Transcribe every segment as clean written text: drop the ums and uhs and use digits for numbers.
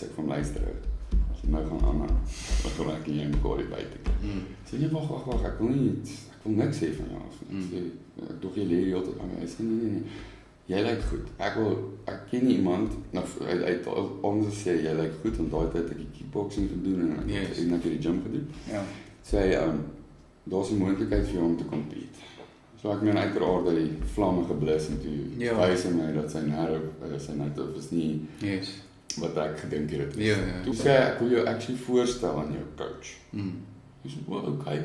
Ek van luister uit. As jy nou gaan aan, dan gaan ek nie mekaar hier buite. Sê nee, wag, ek wil niks sê van jou af. Ek sê, tog jy leer jy altyd aan my. Hy sê nee. Jy lyk goed. Ek ken nie iemand, uit ons sê jy lyk goed, want daai tyd ek die kickboxing gedoen en ek het die gym gedoen. Ja. Sê hy, daar's 'n moontlikheid vir jou om te compete. So ek meen uiteraard dat die vlamme geblus en toe wys hy my dat sy narrative is nie wat ek gedink het. Ja. Toe sê hy, ek wil jou actually voorstel aan jou coach. Hy sê, well, okay.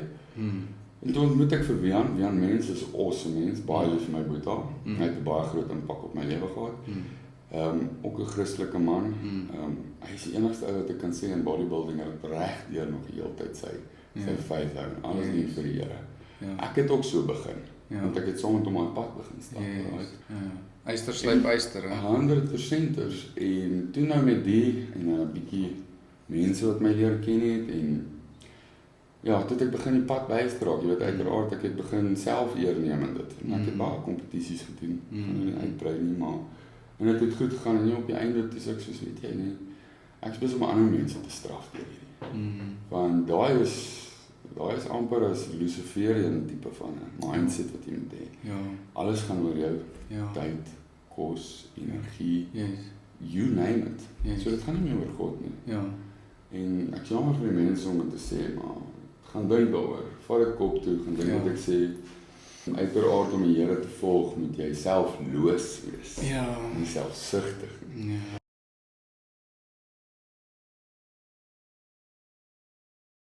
En toe ontmoet ek vir Wian Mens is 'n awesome mens, baie lief vir my boeta. Hy het 'n baie groot impak op my lewe gehad. Ook 'n Christelike man. Hy is die enigste ou wat ek kan sê in bodybuilding het regdeur nog die hele tyd sy faith hou en alles nie vir die Here. Ek het ook so begin, want ek het saam met hom op pad begin stap. Eyster slyp eyster. 100% en toe nou met die en 'n bietjie mense wat my leer ken het en ja, toe ek begin die pad bystraak, jy weet uiteraard ek het begin self eer neem in dit. En ek het baie kompetisies gedoen, gaan nie uitbrei nie, maar en dit het goed gegaan en nie op die einde toe ek soos weet jy nie, ek is besig om ander mense te straf deur hierdie. Want daai is amper as Luciferian tipe van 'n mindset wat jy moet hê. Alles gaan oor jou, tyd, kos, energie, you name it. So dit gaan nie meer oor God nie. En ek jammer vir die mense om dit te sê, maar gaan dink daaroor. Vat dit kop toe, gaan dink wat ek sê. Uiteraard om die Here te volg, moet jy selfloos wees. Nie selfsugtig nie.